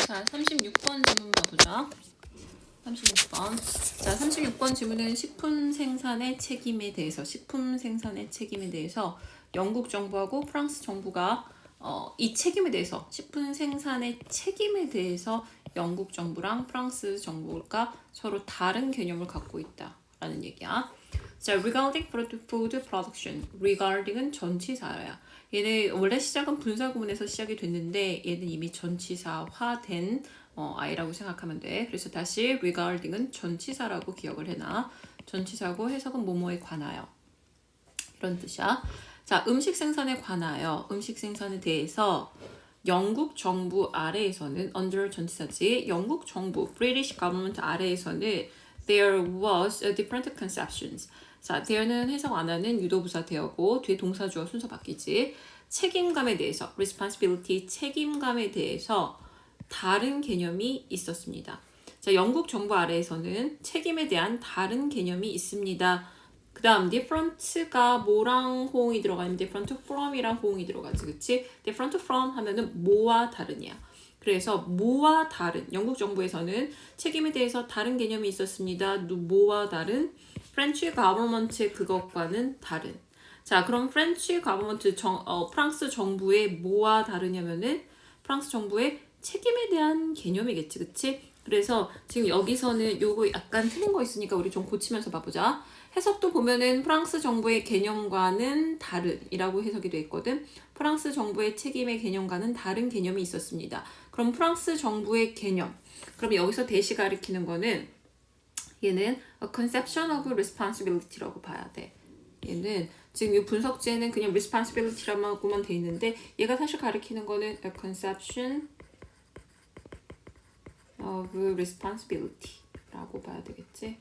자, 36번 질문 봐보자. 36번. 자, 36번 질문은 식품 생산의 책임에 대해서, 영국 정부하고 프랑스 정부가 이 책임에 대해서, 식품 생산의 책임에 대해서 영국 정부랑 프랑스 정부가 서로 다른 개념을 갖고 있다라는 얘기야. 자, regarding food production. regarding은 전치사야. 얘는 원래 시작은 분사 구문에서 시작이 됐는데 얘는 이미 전치사화된 I라고 생각하면 돼. 그래서 다시 regarding은 전치사라고 기억을 해놔. 전치사고 해석은 뭐뭐에 관하여. 이런 뜻이야. 자, 음식 생산에 관하여, 음식 생산에 대해서 영국 정부 아래에서는 under 전치사지. 영국 정부, British government 아래에서는 there was a different conceptions. 자, there는 해석 안 하는 유도부사 되어고 뒤에 동사주어 순서 바뀌지. 책임감에 대해서, responsibility, 책임감에 대해서 다른 개념이 있었습니다. 자, 영국 정부 아래에서는 책임에 대한 다른 개념이 있습니다. 그 다음 different가 뭐랑 호응이 들어가면 different from이랑 호응이 들어가지, 그치? different from 하면은 뭐와 다른이야. 그래서 뭐와 다른, 영국 정부에서는 책임에 대해서 다른 개념이 있었습니다. 뭐와 다른? 프렌치 가버먼트 그것과는 다른. 자, 그럼 프렌치 가버먼트 프랑스 정부의 뭐와 다르냐면은 프랑스 정부의 책임에 대한 개념이겠지, 그치? 그래서 지금 여기서는 요거 약간 틀린 거 있으니까 우리 좀 고치면서 봐보자. 해석도 보면은 프랑스 정부의 개념과는 다른이라고 해석이 돼 있거든. 프랑스 정부의 책임의 개념과는 다른 개념이 있었습니다. 그럼 프랑스 정부의 개념. 그럼 여기서 대시 가리키는 거는 얘는 a conception of responsibility라고 봐야 돼. 얘는 지금 이 분석지에는 그냥 responsibility라고만 돼 있는데 얘가 사실 가리키는 거는 a conception of responsibility라고 봐야 되겠지.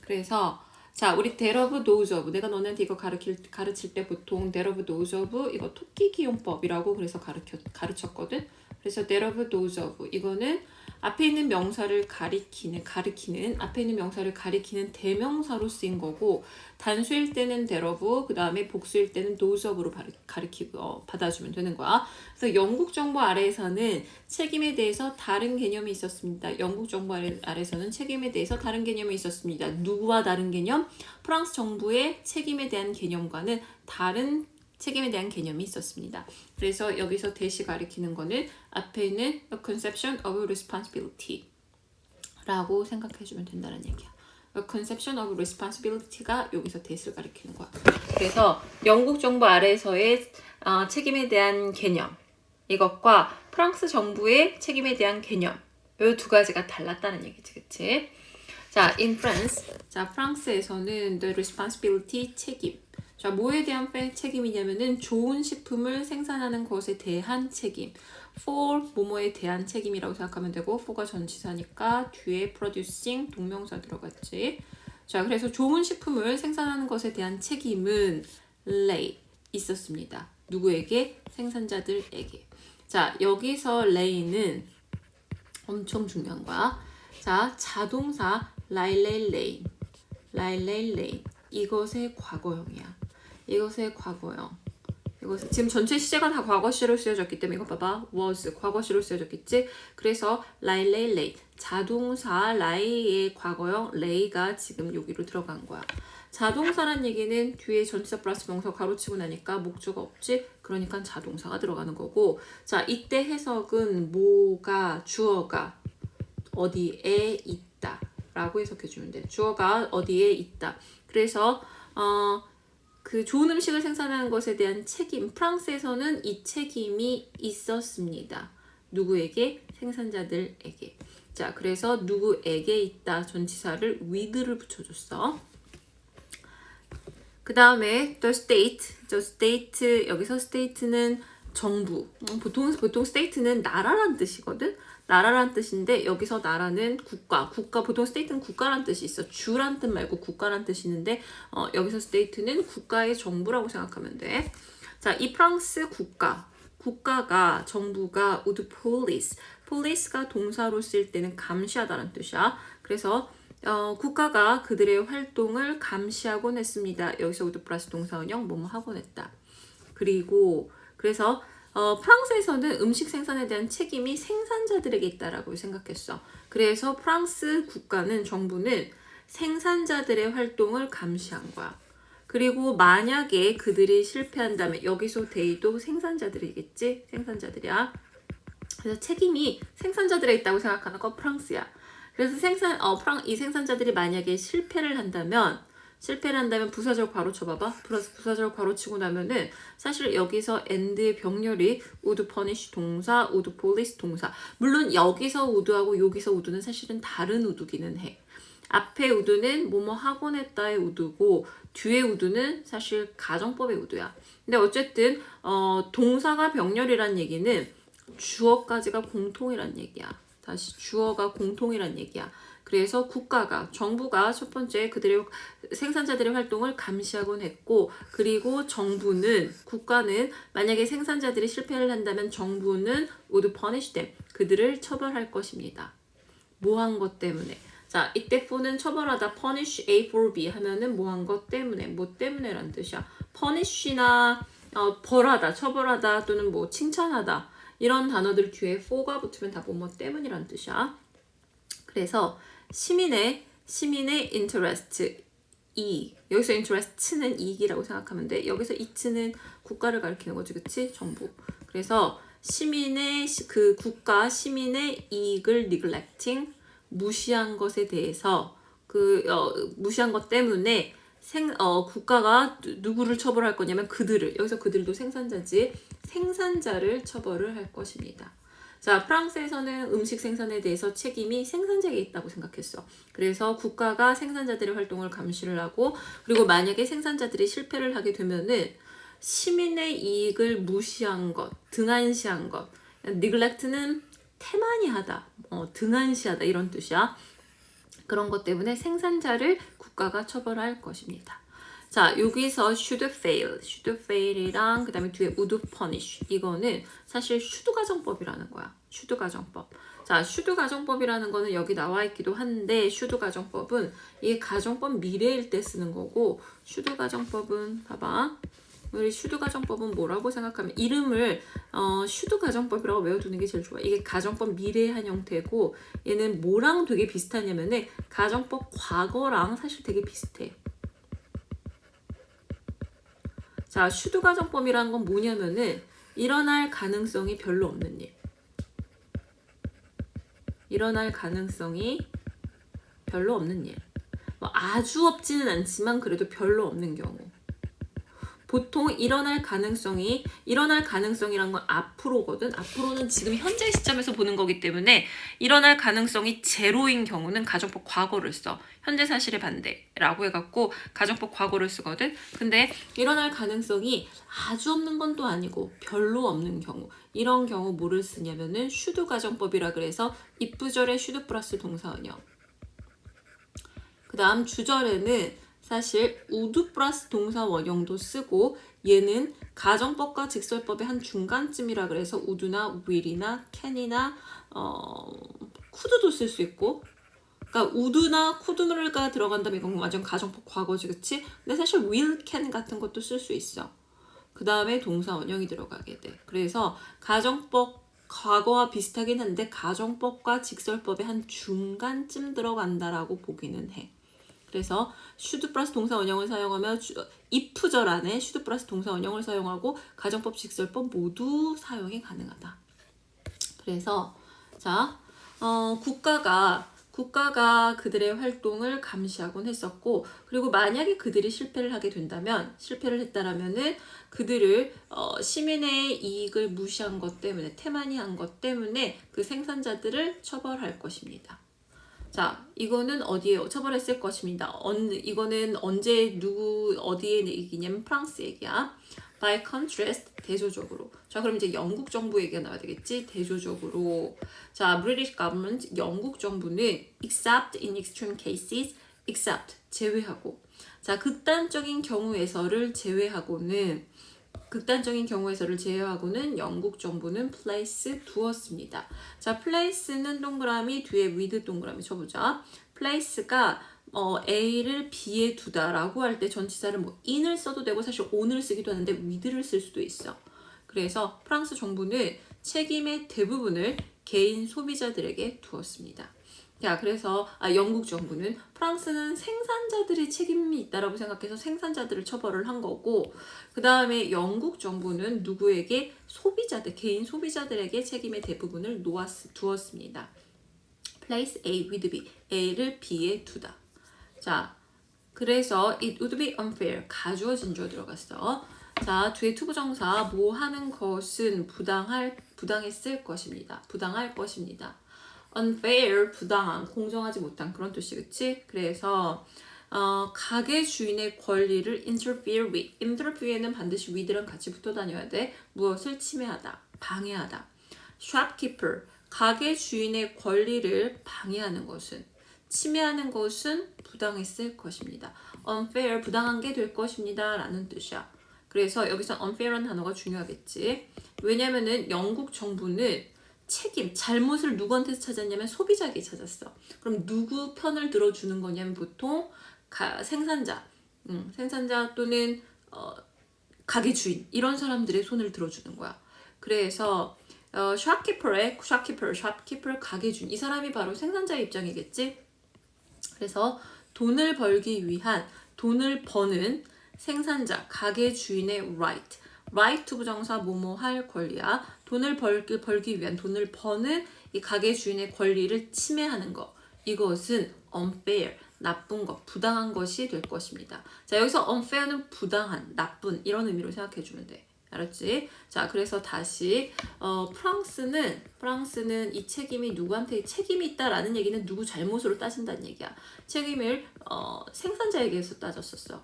그래서 자, 우리 that of those of, 내가 너네한테 이거 가르칠 때 보통 that of those of 이거 토끼 기용법이라고 그래서 가르쳤거든. 그래서 that of those of 이거는 앞에 있는 명사를 가리키는 앞에 있는 명사를 가리키는 대명사로 쓰인 거고, 단수일 때는 that of, 그 다음에 복수일 때는 those of로 가리키고 받아주면 되는 거야. 그래서 영국 정부 아래에서는 책임에 대해서 다른 개념이 있었습니다. 영국 정부 아래에서는 책임에 대해서 다른 개념이 있었습니다. 누구와 다른 개념? 프랑스 정부의 책임에 대한 개념과는 다른 책임에 대한 개념이 있었습니다. 그래서 여기서 대시 가리키는 거는 앞에 있는 a conception of responsibility 라고 생각해주면 된다는 얘기야. a conception of responsibility가 여기서 대시를 가리키는 거야. 그래서 영국 정부 아래에서의 책임에 대한 개념, 이것과 프랑스 정부의 책임에 대한 개념, 이 두 가지가 달랐다는 얘기지, 그치? 자, in France, 자, 프랑스에서는 the responsibility, 책임. 자, 뭐에 대한 책임이냐면은 좋은 식품을 생산하는 것에 대한 책임. for 뭐뭐에 대한 책임이라고 생각하면 되고, for가 전치사니까 뒤에 producing 동명사 들어갔지. 자, 그래서 좋은 식품을 생산하는 것에 대한 책임은 lay 있었습니다. 누구에게? 생산자들에게. 자, 여기서 lay는 엄청 중요한 거야. 자, 자동사 lay 이것의 과거형이야. 이것의 과거형. 이것은 지금 전체 시제가 다 과거시로 쓰여졌기 때문에 이거 봐봐. was 과거시로 쓰여졌겠지? 그래서 lay 자동사 lay의 과거형 lay가 지금 여기로 들어간 거야. 자동사란 얘기는 뒤에 전치사 플러스 명사 가로치고 나니까 목적어 없지? 그러니까 자동사가 들어가는 거고, 자, 이때 해석은 뭐가 주어가 어디에 있다 라고 해석해주면 돼. 주어가 어디에 있다. 그래서 그 좋은 음식을 생산하는 것에 대한 책임, 프랑스에서는 이 책임이 있었습니다. 누구에게? 생산자들에게. 자, 그래서 누구에게 있다 전치사를 with를 붙여줬어. 그 다음에 the state, 여기서 state는 정부. 보통 state는 나라란 뜻이거든. 나라란 뜻인데 여기서 나라는 국가 보통 state는 국가란 뜻이 있어. 주란 뜻 말고 국가란 뜻이 있는데 여기서 state는 국가의 정부라고 생각하면 돼. 자, 이 프랑스 국가가 정부가 would police가 동사로 쓸 때는 감시하다는 뜻이야. 그래서 국가가 그들의 활동을 감시하곤 했습니다. 여기서 would 플러스 동사원형 뭐뭐 하곤 했다. 그래서 프랑스에서는 음식 생산에 대한 책임이 생산자들에게 있다라고 생각했어. 그래서 프랑스 국가는 정부는 생산자들의 활동을 감시한 거야. 그리고 만약에 그들이 실패한다면 여기서 they도 생산자들이겠지? 생산자들이야. 그래서 책임이 생산자들에 있다고 생각하는 거 프랑스야. 그래서 이 생산자들이 만약에 실패를 한다면 부사절 괄호 쳐봐봐. 부사절 괄호 치고 나면은 사실 여기서 and의 병렬이 would punish 동사, would police 동사. 물론 여기서 would하고 여기서 would는 사실은 다른 would기는 해. 앞에 would는 뭐뭐 하곤 했다의 would고 뒤에 would는 사실 가정법의 would야. 근데 어쨌든 동사가 병렬이란 얘기는 주어까지가 공통이란 얘기야. 다시 주어가 공통이란 얘기야. 그래서 정부가 첫 번째 그들의 생산자들의 활동을 감시하곤 했고, 그리고 국가는 만약에 생산자들이 실패를 한다면 정부는 would punish them. 그들을 처벌할 것입니다. 뭐 한 것 때문에. 자, 이때 for는 처벌하다, punish A for B 하면은 뭐 한 것 때문에, 뭐 때문에란 뜻이야. punish나 벌하다, 처벌하다 또는 뭐 칭찬하다 이런 단어들 뒤에 for가 붙으면 다 뭐뭐 때문이란 뜻이야. 그래서 시민의 interest, 이익. 여기서 interest는 이익이라고 생각하면 돼. 여기서 it는 국가를 가리키는 거지, 그치? 정부. 그래서 시민의 이익을 neglecting, 무시한 것에 대해서 무시한 것 때문에 국가가 누구를 처벌할 거냐면 여기서 그들도 생산자를 처벌을 할 것입니다. 자, 프랑스에서는 음식 생산에 대해서 책임이 생산자에게 있다고 생각했어. 그래서 국가가 생산자들의 활동을 감시를 하고, 그리고 만약에 생산자들이 실패를 하게 되면은 시민의 이익을 무시한 것, 등한시한 것. neglect는 태만히 하다, 등한시하다 이런 뜻이야. 그런 것 때문에 생산자를 국가가 처벌할 것입니다. 자, 여기서 should fail이랑 그 다음에 뒤에 would punish, 이거는 사실 should 가정법이라는 거야. should 가정법. 자, should 가정법이라는 거는 여기 나와 있기도 한데, should 가정법은 이게 가정법 미래일 때 쓰는 거고, should 가정법은 봐봐. 우리 should 가정법은 뭐라고 생각하면 이름을 should 가정법이라고 외워두는 게 제일 좋아. 이게 가정법 미래한 형태고, 얘는 뭐랑 되게 비슷하냐면은 가정법 과거랑 사실 되게 비슷해. 자, should 가정법이라는 건 뭐냐면은 일어날 가능성이 별로 없는 일. 일어날 가능성이 별로 없는 일. 뭐 아주 없지는 않지만 그래도 별로 없는 경우. 보통 일어날 가능성이란 건 앞으로거든. 앞으로는 지금 현재 시점에서 보는 거기 때문에 일어날 가능성이 제로인 경우는 가정법 과거를 써. 현재 사실의 반대라고 해갖고 가정법 과거를 쓰거든. 근데 일어날 가능성이 아주 없는 건 또 아니고 별로 없는 경우, 이런 경우 뭐를 쓰냐면은 should 가정법이라 그래서 입부절에 should 플러스 동사원형. 그 다음 주절에는 사실 would 플러스 동사 원형도 쓰고, 얘는 가정법과 직설법의 한 중간쯤이라 그래서 would나 will이나 can이나 could도 쓸 수 있고, 그러니까 would나 could가 들어간다면 이건 완전 가정법 과거지, 그치? 근데 사실 will, can 같은 것도 쓸 수 있어. 그 다음에 동사 원형이 들어가게 돼. 그래서 가정법 과거와 비슷하긴 한데 가정법과 직설법의 한 중간쯤 들어간다라고 보기는 해. 그래서 should 플러스 동사 원형을 사용하며 if절 안에 should 플러스 동사 원형을 사용하고 가정법, 직설법 모두 사용이 가능하다. 그래서 자, 국가가 그들의 활동을 감시하곤 했었고, 그리고 만약에 그들이 실패를 했다라면은 그들을 시민의 이익을 무시한 것 때문에, 태만히 한 것 때문에 그 생산자들을 처벌할 것입니다. 자, 이거는 어디에 처벌했을 것입니다. 이거는 어디에 얘기냐면 프랑스 얘기야. By contrast, 대조적으로. 자, 그럼 이제 영국 정부 얘기가 나와야 되겠지? 대조적으로. 자, British government, 영국 정부는 except in extreme cases, except, 제외하고. 자, 극단적인 경우에서를 제외하고는 영국 정부는 place 두었습니다. 자, place는 동그라미, 뒤에 with 동그라미 쳐보자. place가 A를 B에 두다라고 할 때 전치사를 in을 써도 되고 사실 on을 쓰기도 하는데 with를 쓸 수도 있어. 그래서 프랑스 정부는 책임의 대부분을 개인 소비자들에게 두었습니다. 자, 그래서 영국 정부는 프랑스는 생산자들의 책임이 있다라고 생각해서 생산자들을 처벌을 한 거고, 그 다음에 영국 정부는 누구에게 소비자들, 개인 소비자들에게 책임의 대부분을 두었습니다. Place A with B, A를 B에 두다. 자, 그래서 it would be unfair, 가주어 진주어 들어갔어. 자, 뒤에 투부정사 뭐 하는 것은 부당했을 것입니다. 부당할 것입니다. unfair, 부당한, 공정하지 못한 그런 뜻이 그치? 그래서 가게 주인의 권리를 interfere with. interfere는 반드시 with랑 같이 붙어 다녀야 돼. 무엇을 침해하다, 방해하다. shopkeeper, 가게 주인의 권리를 방해하는 것은, 침해하는 것은 부당했을 것입니다. unfair, 부당한 게 될 것입니다 라는 뜻이야. 그래서 여기서 unfair라는 단어가 중요하겠지. 왜냐면은 영국 정부는 잘못을 누구한테서 찾았냐면 소비자에게 찾았어. 그럼 누구 편을 들어주는 거냐면 보통 생산자 또는 가게 주인, 이런 사람들의 손을 들어주는 거야. 그래서 shopkeeper, 가게 주인, 이 사람이 바로 생산자의 입장이겠지. 그래서 돈을 버는 생산자, 가게 주인의 right 부정사 뭐뭐 할 권리야. 돈을 벌기 위한, 돈을 버는 이 가게 주인의 권리를 침해하는 것, 이것은 unfair, 나쁜 것, 부당한 것이 될 것입니다. 자, 여기서 unfair는 부당한, 나쁜, 이런 의미로 생각해 주면 돼. 알았지? 자, 그래서 다시 프랑스는 이 책임이 누구한테 책임이 있다라는 얘기는 누구 잘못으로 따진다는 얘기야. 책임을 생산자에게서 따졌었어.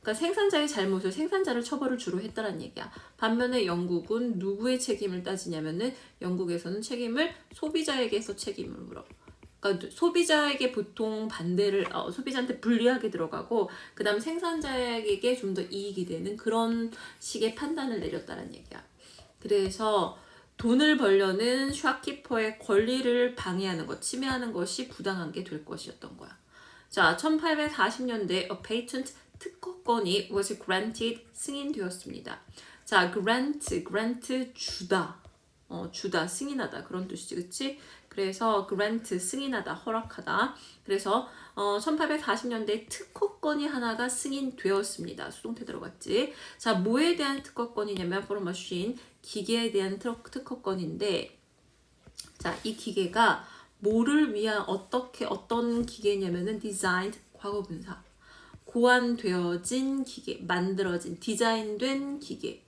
그러니까 생산자의 잘못을, 생산자를 처벌을 주로 했다는 얘기야. 반면에 영국은 누구의 책임을 따지냐면은 영국에서는 책임을 소비자에게서 책임을 물어. 그러니까 소비자에게 보통 소비자한테 불리하게 들어가고, 그 다음 생산자에게 좀 더 이익이 되는 그런 식의 판단을 내렸다는 얘기야. 그래서 돈을 벌려는 샵키퍼의 권리를 방해하는 것, 침해하는 것이 부당한 게 될 것이었던 거야. 자, 1840년대 a patent, 특허권이 was granted, 승인되었습니다. 자, grant 주다, 승인하다, 그런 뜻이지, 그치? 그래서 grant, 승인하다, 허락하다. 그래서 1840년대 특허권이 하나가 승인되었습니다. 수동태 들어갔지. 자, 뭐에 대한 특허권이냐면 for machine, 기계에 대한 특허권인데, 자, 이 기계가 뭐를 위한 어떤 기계냐면은 designed, 과거분사, 고안되어진 기계, 만들어진, 디자인된 기계.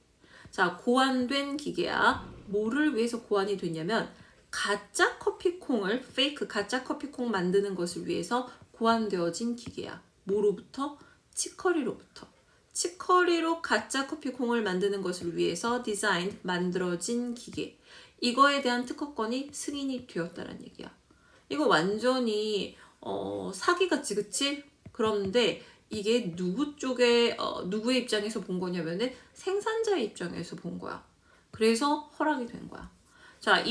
자, 고안된 기계야. 뭐를 위해서 고안이 됐냐면 가짜 커피콩을, 페이크 가짜 커피콩 만드는 것을 위해서 고안되어진 기계야. 뭐로부터? 치커리로부터. 치커리로 가짜 커피콩을 만드는 것을 위해서 디자인, 만들어진 기계. 이거에 대한 특허권이 승인이 되었다는 얘기야. 이거 완전히 사기같이, 그치? 그런데 이게 누구의 입장에서 본 거냐면은 생산자의 입장에서 본 거야. 그래서 허락이 된 거야. 자,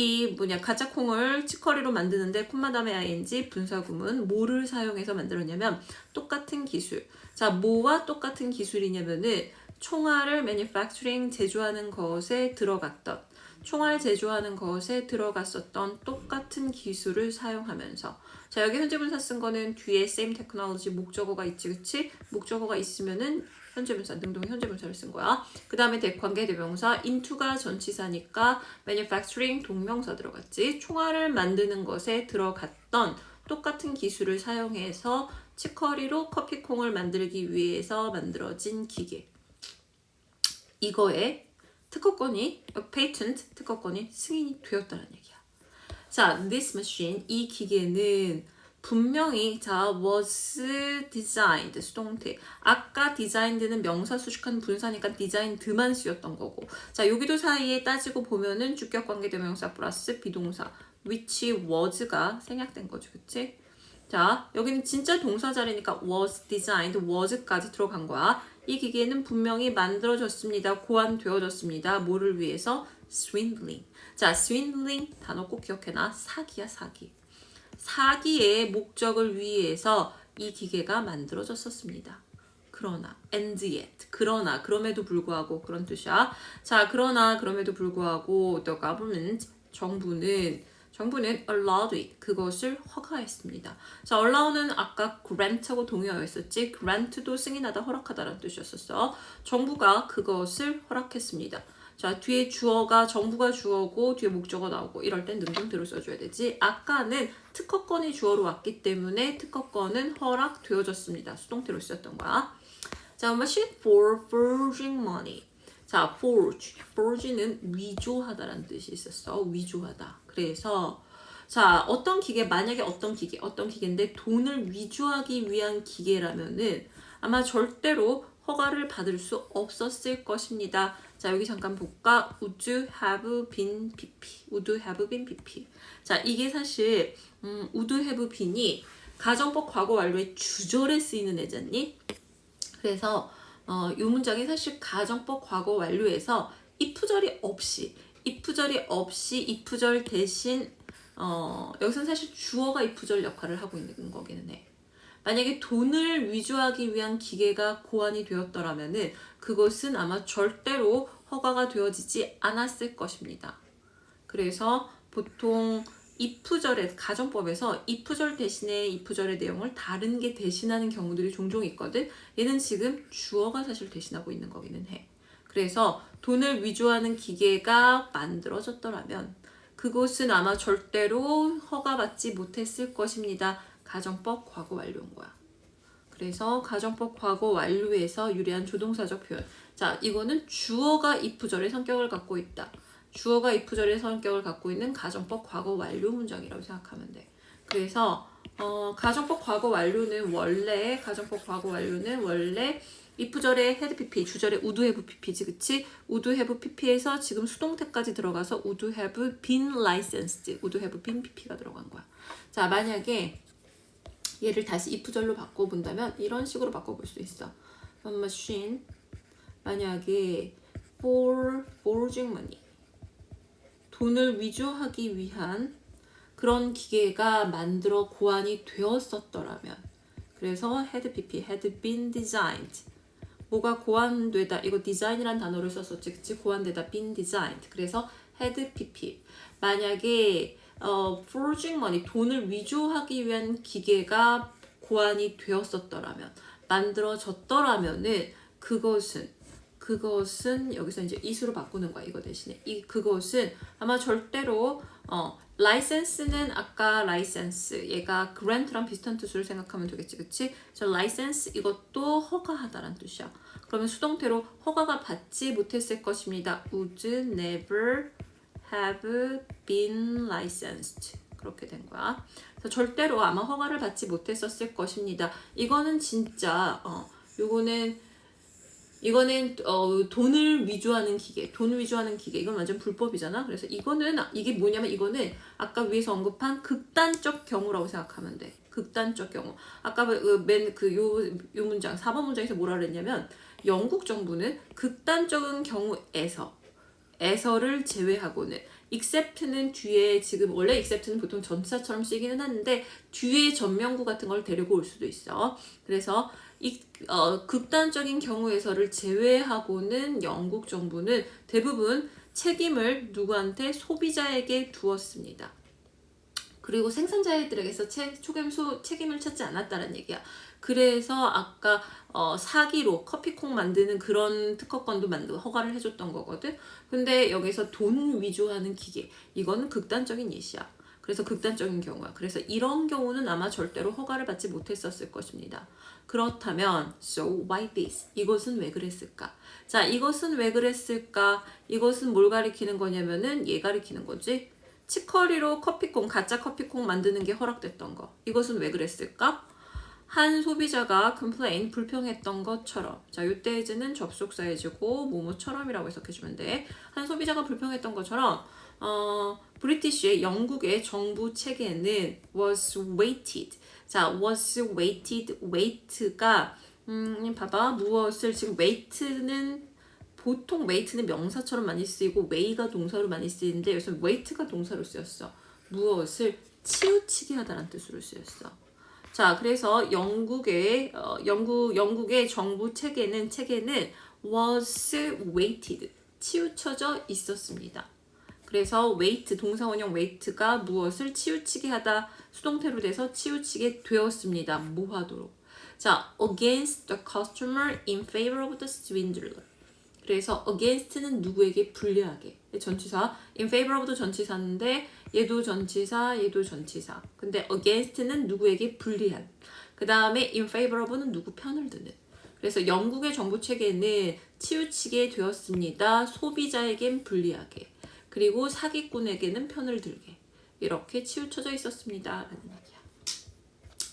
가짜 콩을 치커리로 만드는데 콩마담의 ing 분사구문 뭐를 사용해서 만들었냐면 똑같은 기술. 자, 뭐와 똑같은 기술이냐면은 총알을 manufacturing, 제조하는 것에 들어갔었던 똑같은 기술을 사용하면서. 자, 여기 현재분사 쓴 거는 뒤에 same technology 목적어가 있지, 그치? 목적어가 있으면은 현재분사, 능동 현재분사를 쓴 거야. 그 다음에 관계 대명사, into가 전치사니까 manufacturing 동명사 들어갔지. 총알을 만드는 것에 들어갔던 똑같은 기술을 사용해서 치커리로 커피콩을 위해서 만들어진 기계. 이거에 patent 특허권이 승인이 되었다는 얘기야. 자, this machine, 이 기계는 분명히 was designed, 수동태. 아까 designed는 명사 수식한 분사니까 designed만 쓰였던 거고. 자, 여기도 사이에 따지고 보면은 주격 관계 대명사 플러스 비동사 which was가 생략된 거죠, 그치? 자, 여기는 진짜 동사 자리니까 was designed, was까지 들어간 거야. 이 기계는 분명히 만들어졌습니다. 고안되어졌습니다. 뭐를 위해서? swindling. 자, swindling 단어 꼭 기억해놔. 사기야, 사기. 사기의 목적을 위해서 이 기계가 만들어졌었습니다. 그러나 and yet 그러나 그럼에도 불구하고 그런 뜻이야. 자, 그러나 그럼에도 불구하고 the government 정부는 allowed it 그것을 허가했습니다. 자, allow는 아까 grant하고 동의어였었지. grant도 승인하다 허락하다라는 뜻이었었어. 정부가 그것을 허락했습니다. 자, 뒤에 주어가 정부가 주어고 뒤에 목적어 나오고 이럴 땐 능동태로 써줘야 되지. 아까는 특허권이 주어로 왔기 때문에 특허권은 허락되어졌습니다. 수동태로 쓰였던 거야. 자, machine for forging money. 자, forge는 위조하다라는 뜻이 있었어. 위조하다. 그래서 자, 만약에 어떤 기계인데 돈을 위조하기 위한 기계라면은 아마 절대로 허가를 받을 수 없었을 것입니다. 자, 여기 잠깐 볼까? Would have been BP. Would have been BP. 자, 이게 사실 would have been이 가정법 과거 완료의 주절에 쓰이는 애잖니? 그래서 이 문장이 사실 가정법 과거 완료에서 if절이 없이 if절 대신 여기서는 사실 주어가 if절 역할을 하고 있는 거기는 해. 만약에 돈을 위조하기 위한 기계가 고안이 되었더라면은 그것은 아마 절대로 허가가 되어지지 않았을 것입니다. 그래서 보통 if절에 가정법에서 if절 대신에 if절의 내용을 다른 게 대신하는 경우들이 종종 있거든. 얘는 지금 주어가 사실 대신하고 있는 거기는 해. 그래서 돈을 위조하는 기계가 만들어졌더라면 그것은 아마 절대로 허가받지 못했을 것입니다. 가정법 과거 완료인 거야. 그래서 가정법 과거 완료에서 유래한 조동사적 표현. 자, 이거는 주어가 if절의 성격을 갖고 있다. 주어가 if절의 성격을 갖고 있는 가정법 과거 완료 문장이라고 생각하면 돼. 그래서 가정법 과거 완료는 원래 if절에 had pp, 주절에 would have pp지, 그치? would have pp에서 지금 수동태까지 들어가서 would have been licensed, would have been pp가 들어간 거야. 자, 만약에 얘를 다시 if절로 바꿔본다면 이런 식으로 바꿔볼 수 있어. A machine, 만약에 for forging money, 돈을 위조하기 위한 그런 기계가 만들어 고안이 되었었더라면, 그래서 had pp, had been designed, 뭐가 고안되다, 이거 design이란 단어를 썼었지, 그치? 고안되다, been designed. 그래서 had pp. 만약에 forging money, 돈을 위조하기 위한 기계가 고안이 되었었더라면, 만들어졌더라면은 그것은 여기서 이제 is로 바꾸는 거야. 이거 대신에 그것은 아마 절대로 license는 아까 license 얘가 grant랑 비슷한 뜻으로 생각하면 되겠지, 그치? 저 license 이것도 허가하다라는 뜻이야. 그러면 수동태로 허가가 받지 못했을 것입니다. would never have been licensed. 그렇게 된 거야. 그래서 절대로 아마 허가를 받지 못했었을 것입니다. 이거는 진짜 이거는 돈을 위조하는 기계, 이건 완전 불법이잖아. 그래서 이게 뭐냐면 이거는 아까 위에서 언급한 극단적 경우라고 생각하면 돼. 극단적 경우. 아까 요 문장 4번 문장에서 뭐라 그랬냐면 영국 정부는 극단적인 경우에서를 제외하고는 except는 뒤에 지금 원래 except는 보통 전치사처럼 쓰이기는 하는데 뒤에 전명구 같은 걸 데리고 올 수도 있어. 그래서 극단적인 경우에서를 제외하고는 영국 정부는 대부분 책임을 누구한테? 소비자에게 두었습니다. 그리고 생산자들에게서 책임을 찾지 않았다는 얘기야. 그래서 아까 사기로 커피콩 만드는 그런 특허권도 허가를 해줬던 거거든. 근데 여기서 돈 위조하는 기계, 이거는 극단적인 예시야. 그래서 극단적인 경우야. 그래서 이런 경우는 아마 절대로 허가를 받지 못했었을 것입니다. 그렇다면 so why this? 이것은 왜 그랬을까? 자, 이것은 왜 그랬을까? 이것은 뭘 가리키는 거냐면은 얘 가리키는 거지. 치커리로 가짜 커피콩 만드는 게 허락됐던 거. 이것은 왜 그랬을까? 한 소비자가 complain, 불평했던 것처럼. 자, 요때 이제는 접속사 해주고 뭐뭐처럼이라고 해석해주면 돼. 한 소비자가 불평했던 것처럼 브리티시의 영국의 정부 체계는 was weighted. 자, was weighted, weight가 봐봐. 무엇을 지금 보통 weight는 명사처럼 많이 쓰이고 weigh가 동사로 많이 쓰이는데 여기서 weight가 동사로 쓰였어. 무엇을 치우치게 하다라는 뜻으로 쓰였어. 자, 그래서 영국의 정부 체계는 was weighted, 치우쳐져 있었습니다. 그래서 weight, 동사원형 weight가 무엇을 치우치게 하다, 수동태로 돼서 치우치게 되었습니다. 뭐 하도록? 자, against the customer in favor of the swindler. 그래서 against는 누구에게 불리하게. 전치사, in favor of도 전치사인데 얘도 전치사, 얘도 전치사. 근데 against는 누구에게 불리한. 그 다음에 in favor of는 누구 편을 드는. 그래서 영국의 정부 체계는 치우치게 되었습니다. 소비자에겐 불리하게. 그리고 사기꾼에게는 편을 들게. 이렇게 치우쳐져 있었습니다. 라는 얘기야.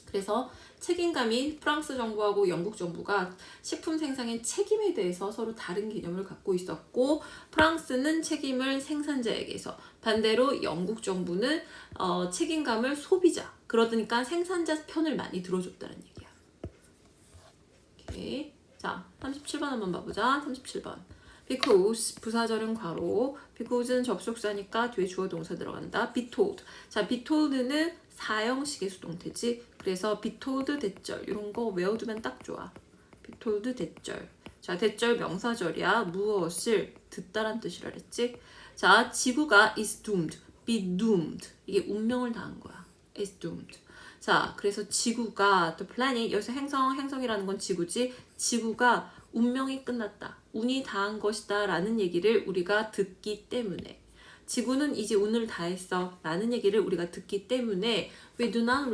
그래서 책임감이 프랑스 정부하고 영국 정부가 식품 생산의 책임에 대해서 서로 다른 개념을 갖고 있었고, 프랑스는 책임을 생산자에게서, 반대로 영국 정부는 책임감을 소비자, 그러니까 생산자 편을 많이 들어줬다는 얘기야. 오케이. 자, 37번 한번 봐보자. 37번. because 부사절은 괄호, because는 접속사니까 뒤에 주어 동사 들어간다. be told. 자, be told는 사형식의 수동태지. 그래서 be told 대절 이런 거 외워두면 딱 좋아. be told 대절. 자, 대절 명사절이야. 무엇을 듣다란 뜻이라 그랬지. 자, 지구가 is doomed, be doomed. 이게 운명을 당한 거야. is doomed. 자, 그래서 지구가 the planet, 여기서 행성이라는 건 지구지. 지구가 운명이 끝났다, 운이 다한 것이다 라는 얘기를 우리가 듣기 때문에, 지구는 이제 운을 다했어 라는 얘기를 우리가 듣기 때문에 we do not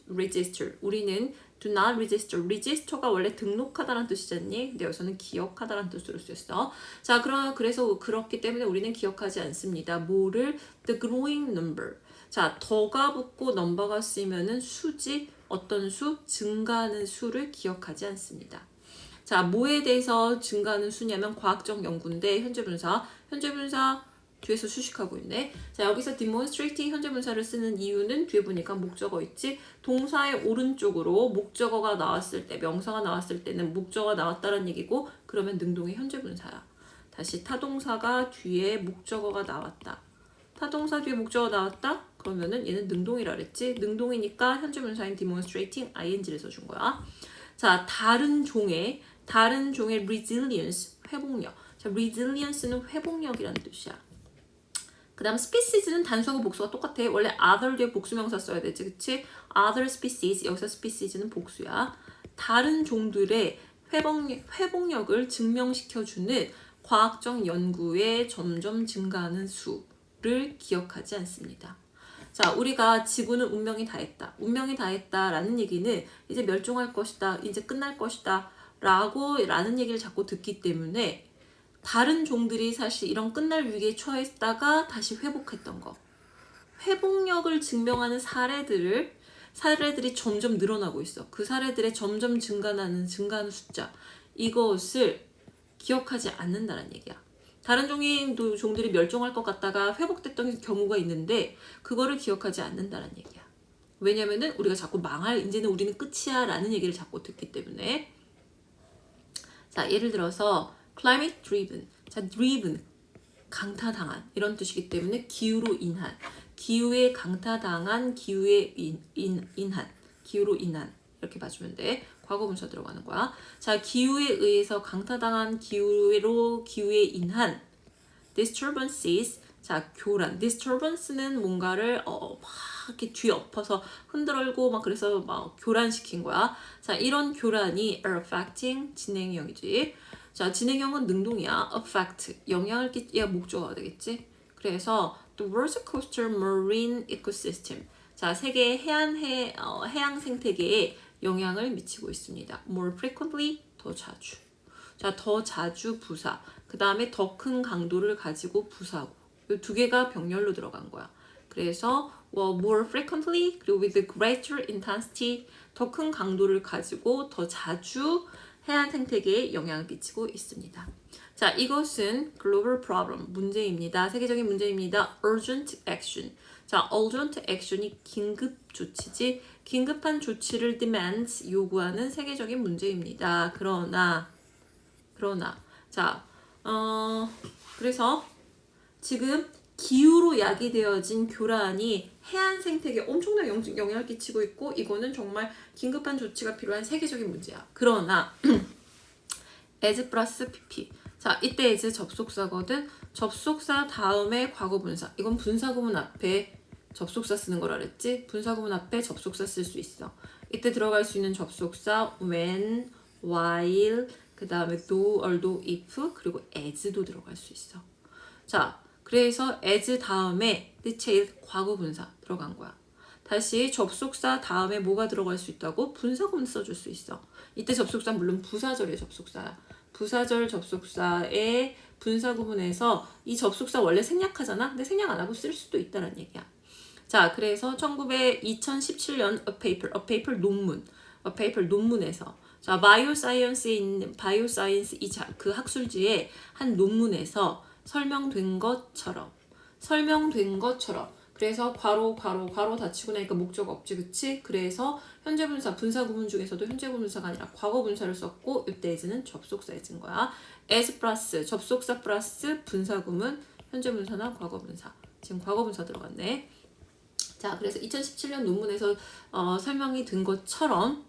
register, 우리는 do not register, register가 원래 등록하다라는 뜻이잖니. 근데 여기서는 기억하다라는 뜻으로 쓰였어. 자, 그래서 그렇기 때문에 우리는 기억하지 않습니다. 뭐를? the growing number. 자, 더가 붙고 넘버가 쓰이면은 수지, 어떤 수? 증가하는 수를 기억하지 않습니다. 자, 뭐에 대해서 증가하는 수냐면 과학적 연구인데 현재분사 뒤에서 수식하고 있네. 자, 여기서 demonstrate 현재분사를 쓰는 이유는 뒤에 보니까 목적어 있지. 동사의 오른쪽으로 목적어가 나왔을 때, 명사가 나왔을 때는 목적어가 나왔다는 얘기고, 그러면 능동의 현재분사야. 다시 타동사가 뒤에 목적어가 나왔다. 타동사 뒤에 목적어 나왔다? 그러면은 얘는 능동이라 그랬지. 능동이니까 현재분사인 demonstrating ing를 써준 거야. 자, 다른 종의 resilience, 회복력. 자, resilience는 회복력이라는 뜻이야. 그 다음 species는 단수하고 복수가 똑같아. 원래 other 뒤에 복수명사 써야 되지, 그치? other species, 여기서 species는 복수야. 다른 종들의 회복력을 증명시켜주는 과학적 연구에 점점 증가하는 수를 기억하지 않습니다. 자, 우리가 지구는 운명이 다했다. 운명이 다했다라는 얘기는 이제 멸종할 것이다. 이제 끝날 것이다. 라는 얘기를 자꾸 듣기 때문에 다른 종들이 사실 이런 끝날 위기에 처했다가 다시 회복했던 거. 회복력을 증명하는 사례들이 점점 늘어나고 있어. 그 사례들의 점점 증가하는 숫자. 이것을 기억하지 않는다는 얘기야. 다른 종들이 멸종할 것 같다가 회복됐던 경우가 있는데 그거를 기억하지 않는다는 얘기야. 왜냐면은 우리가 자꾸 이제는 우리는 끝이야 라는 얘기를 자꾸 듣기 때문에. 자, 예를 들어서 climate driven. 자, driven, 강타당한 이런 뜻이기 때문에 기후로 인한, 기후에 강타당한, 기후에 기후로 인한 이렇게 봐주면 돼. 과거분사 들어가는 거야. 자, 기후에 의해서 강타당한, 기후에 인한 disturbances. 자, 교란. disturbance는 뭔가를 막 이렇게 뒤엎어서 흔들고 막 그래서 막 교란시킨 거야. 자, 이런 교란이 affecting 진행형이지. 자, 진행형은 능동이야. affect, 영향을 끼치야 목적어가 되겠지. 그래서 the world's coastal marine ecosystem. 자, 세계의 해양 생태계에 영향을 미치고 있습니다. more frequently, 더 자주. 자, 더 자주 부사. 그 다음에 더 큰 강도를 가지고 부사고. 이 두 개가 병렬로 들어간 거야. 그래서 more frequently, 그리고 with greater intensity, 더 큰 강도를 가지고 더 자주 해안 생태계에 영향을 끼치고 있습니다. 자, 이것은 global problem, 문제입니다. 세계적인 문제입니다. urgent action. 자, urgent action이 긴급 조치지. 긴급한 조치를 demands, 요구하는 세계적인 문제입니다. 그러나 자, 그래서 지금 기후로 야기되어진 교란이 해안 생태계에 엄청난 영향을 끼치고 있고 이거는 정말 긴급한 조치가 필요한 세계적인 문제야. 그러나 as 플러스 pp. 자, 이때 as 접속사거든. 접속사 다음에 과거 분사. 이건 분사구문 앞에 접속사 쓰는 거라 그랬지? 분사구문 앞에 접속사 쓸 수 있어. 이때 들어갈 수 있는 접속사 when, while, 그 다음에 though, although, if, 그리고 as도 들어갈 수 있어. 자, 그래서 as 다음에 detail 과거 분사 들어간 거야. 다시 접속사 다음에 뭐가 들어갈 수 있다고? 분사구문 써줄 수 있어. 이때 접속사 물론 부사절의 접속사야. 부사절 접속사의 분사구문에서 이 접속사 원래 생략하잖아? 근데 생략 안 하고 쓸 수도 있다는 얘기야. 자, 그래서 2017년 a paper 논문에서 자, 바이오사이언스에 있는 바이오사이언스 그 학술지의 한 논문에서 설명된 것처럼 그래서 괄호 닫히고 나니까 목적 없지, 그치? 그래서 현재 분사 분사구문 중에서도 현재 분사가 아니라 과거 분사를 썼고 이때 as는 접속사 as인 거야. as 플러스 접속사 플러스 분사구문 현재 분사나 과거 분사. 지금 과거 분사 들어갔네. 자, 그래서 2017년 논문에서 설명이 된 것처럼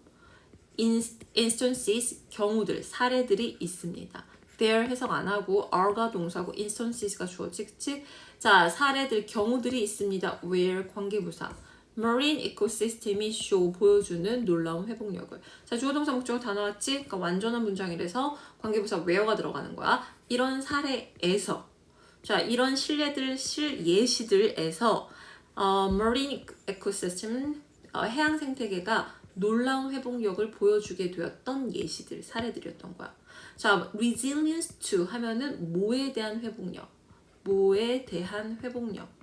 instances 경우들 사례들이 있습니다. there 해석 안 하고 are가 동사고 instances가 주어지, 그치? 자, 사례들 경우들이 있습니다. where 관계부사 marine ecosystem이 show 보여주는 놀라운 회복력을. 자, 주어 동사 목적어 다 나왔지? 그러니까 완전한 문장이라서 관계부사 where가 들어가는 거야. 이런 사례에서 자, 이런 예시들에서 marine ecosystem 해양 생태계가 놀라운 회복력을 보여주게 되었던 예시들, 사례들이었던 거야. 자, resilience to 하면은 뭐에 대한 회복력.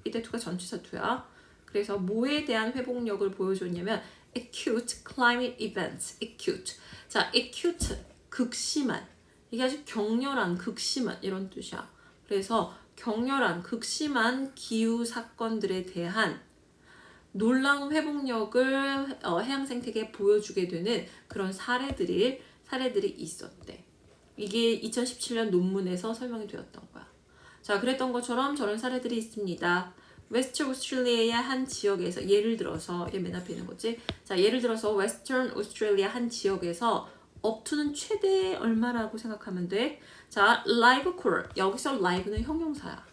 이때 to가 전치사 to야. 그래서 뭐에 대한 회복력을 보여줬냐면 acute climate events. acute. 자, acute 극심한. 이게 아주 격렬한, 극심한 이런 뜻이야. 그래서 격렬한, 극심한 기후 사건들에 대한 놀라운 회복력을 해양 생태계에 보여주게 되는 그런 사례들이 있었대. 이게 2017년 논문에서 설명이 되었던 거야. 자, 그랬던 것처럼 저런 사례들이 있습니다. 웨스트 오스트레일리아의 한 지역에서 예를 들어서 얘 맨 앞에 있는 거지. 자, 예를 들어서 웨스턴 오스트레일리아 한 지역에서 업투는 최대 얼마라고 생각하면 돼? 자, live coral. 여기서 live는 형용사야.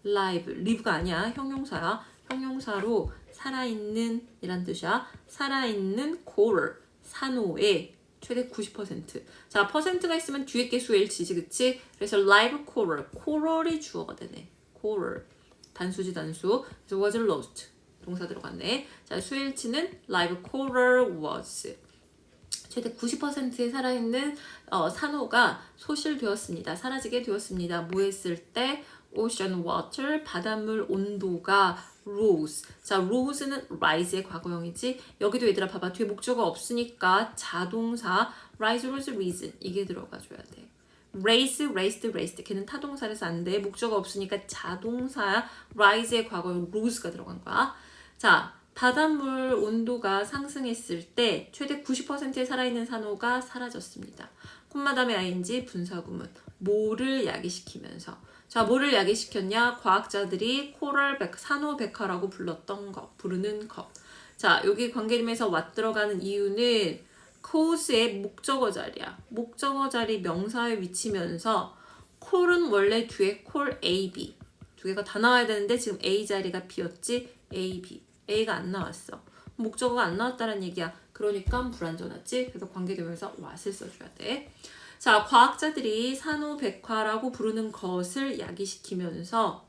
live가 아니야. 형용사야. 형용사로 살아있는 이란 뜻이야. 살아있는 coral, 산호의 최대 90%. 자, 퍼센트가 있으면 뒤에 게 수일치지, 그치? 그래서 live coral, coral이 주어가 되네. coral, 단수지 단수. 그래서 was lost, 동사 들어갔네. 자, 수일치는 live coral was. 최대 90%의 살아있는 산호가 소실되었습니다. 사라지게 되었습니다. 뭐 했을 때? ocean water, 바닷물 온도가 rose. 자, rose는 rise의 과거형이지. 여기도 얘들아 봐봐. 뒤에 목적어 없으니까 자동사 rise, rose, risen 이게 들어가줘야 돼. raise, raised. 걔는 타동사라서 안 돼. 목적어 없으니까 자동사 rise의 과거형 rose가 들어간 거야. 자, 바닷물 온도가 상승했을 때 최대 90%의 살아있는 산호가 사라졌습니다. 콤마 다음에 ing 분사구문. 뭐를 야기시키면서. 자, 뭐를 야기시켰냐? 과학자들이 산호 백화라고 부르는 것. 자, 여기 관계림에서 들어가는 이유는 cause의 목적어 자리야. 목적어 자리 명사에 위치면서 콜은 원래 뒤에 콜 A, B 두 개가 다 나와야 되는데 지금 A 자리가 비었지? A, B. A가 안 나왔어. 목적어가 안 나왔다는 얘기야. 그러니까 불완전하지? 그래서 관계대명사 what을 써줘야 돼. 자, 과학자들이 산호백화라고 부르는 것을 야기시키면서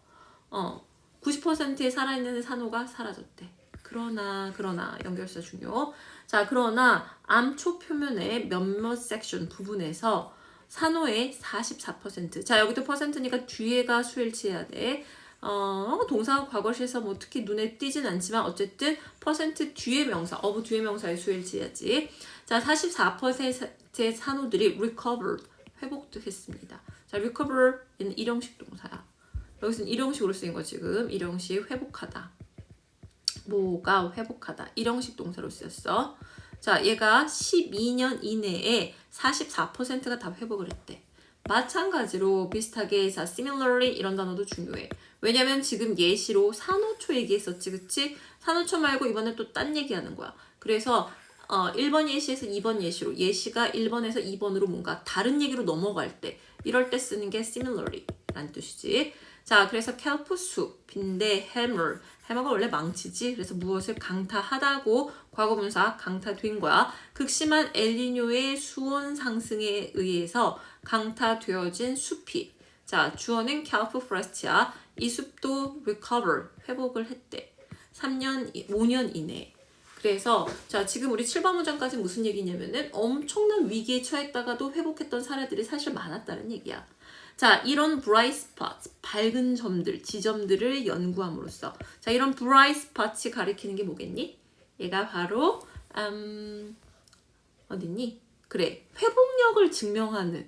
90%의 살아있는 산호가 사라졌대. 그러나 연결사 중요. 자, 그러나 암초 표면의 몇몇 섹션 부분에서 산호의 44%. 자, 여기도 퍼센트니까 뒤에가 수일치해야 돼. 동사 과거시에서 뭐 특히 눈에 띄진 않지만 어쨌든 퍼센트 뒤에 명사, 뒤에 명사에 수일치해야지. 자, 44%의 산호들이 recovered, 회복했습니다. 자, recover는 일형식 동사야. 여기서는 일형식으로 쓰인 거 지금. 일형식 회복하다. 뭐가 회복하다. 일형식 동사로 쓰였어. 자, 얘가 12년 이내에 44%가 다 회복을 했대. 마찬가지로 비슷하게 자, similarly 이런 단어도 중요해. 왜냐면 지금 예시로 산호초 얘기했었지, 그치? 산호초 말고 이번에 또 딴 얘기하는 거야. 그래서 1번 예시에서 2번 예시로 예시가 1번에서 2번으로 뭔가 다른 얘기로 넘어갈 때 이럴 때 쓰는 게 similarly 라는 뜻이지. 자, 그래서 kelp 숲, 빈대, hammer. 해머가 원래 망치지. 그래서 무엇을 강타하다고 과거분사 강타된 거야. 극심한 엘니뇨의 수온 상승에 의해서 강타되어진 숲이. 자, 주어는 kelp forest야. 이 숲도 recover, 회복을 했대. 5년 이내에. 그래서 자, 지금 우리 7번 문장까지 무슨 얘기냐면은 엄청난 위기에 처했다가도 회복했던 사례들이 사실 많았다는 얘기야. 자, 이런 bright spots, 밝은 점들, 지점들을 연구함으로써 자, 이런 bright spots이 가리키는 게 뭐겠니? 얘가 바로 어딨니? 그래, 회복력을 증명하는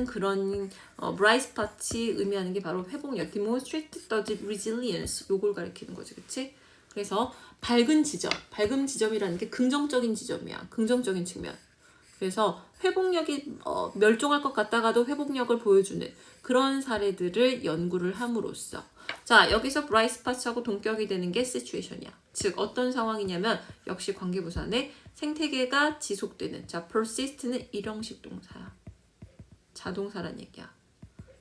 그런 bright spots이 의미하는 게 바로 회복력, demonstrate the resilience 요걸 가리키는 거지, 그치? 그래서 밝은 지점이라는 게 긍정적인 지점이야, 긍정적인 측면. 그래서 회복력이 멸종할 것 같다가도 회복력을 보여주는 그런 사례들을 연구를 함으로써 자, 여기서 bright spots하고 동격이 되는 게 situation이야. 즉 어떤 상황이냐면 역시 관계부사네 생태계가 지속되는 자, persist는 일형식 동사야. 자동사란 얘기야.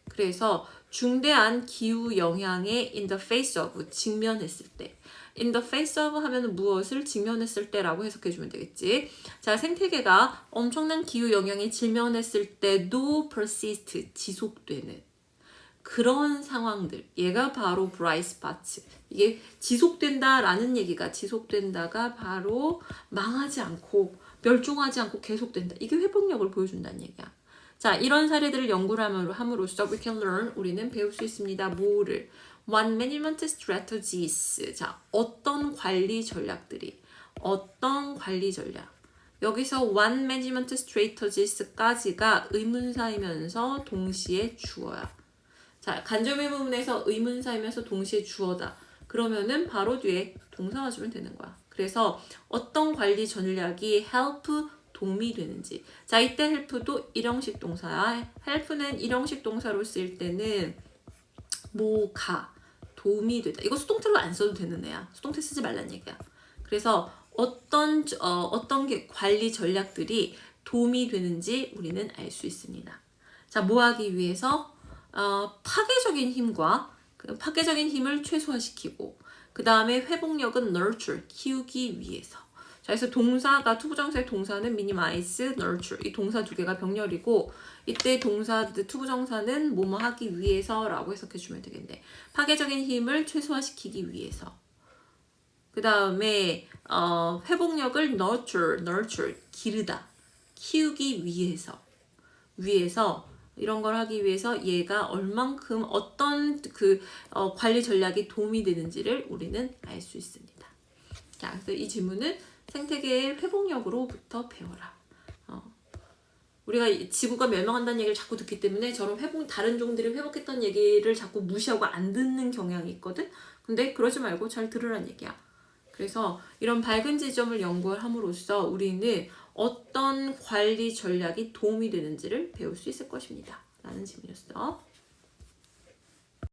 그래서 중대한 기후 영향에 in the face of 직면했을 때 in the face of 하면 무엇을 직면했을 때라고 해석해주면 되겠지. 자, 생태계가 엄청난 기후 영향에 직면했을 때도 persist, 지속되는 그런 상황들. 얘가 바로 bright spots. 이게 지속된다라는 얘기가 지속된다가 바로 망하지 않고 멸종하지 않고 계속된다. 이게 회복력을 보여준다는 얘기야. 자, 이런 사례들을 연구를 함으로써 we can learn, 우리는 배울 수 있습니다. 뭐를? One management strategies. 자, 어떤 관리 전략. 여기서 one management strategies까지가 의문사이면서 동시에 주어야. 자, 간접의 부분에서 의문사이면서 동시에 주어다. 그러면은 바로 뒤에 동사가 주면 되는 거야. 그래서 어떤 관리 전략이 help 도움이 되는지. 자, 이때 help도 일형식 동사야. help는 일형식 동사로 쓰일 때는 뭐가 도움이 되다. 이거 수동태로 안 써도 되는 애야. 수동태 쓰지 말란 얘기야. 그래서 어떤 게 관리 전략들이 도움이 되는지 우리는 알 수 있습니다. 자, 뭐 하기 위해서 파괴적인 힘을 최소화시키고 그 다음에 회복력은 nurture, 키우기 위해서. 자, 그래서 동사가 투부정사의 동사는 minimize, nurture 이 동사 두 개가 병렬이고 이때 투부정사는 뭐뭐 하기 위해서라고 해석해주면 되겠네. 파괴적인 힘을 최소화시키기 위해서. 그 다음에 회복력을 nurture 기르다, 키우기 위해서 이런 걸 하기 위해서 얘가 얼만큼 어떤 관리 전략이 도움이 되는지를 우리는 알 수 있습니다. 자, 그래서 이 질문은 생태계의 회복력으로부터 배워라. 우리가 지구가 멸망한다는 얘기를 자꾸 듣기 때문에 저런 다른 종들이 회복했던 얘기를 자꾸 무시하고 안 듣는 경향이 있거든. 근데 그러지 말고 잘 들으란 얘기야. 그래서 이런 밝은 지점을 연구함으로써 우리는 어떤 관리 전략이 도움이 되는지를 배울 수 있을 것입니다. 라는 질문이었어.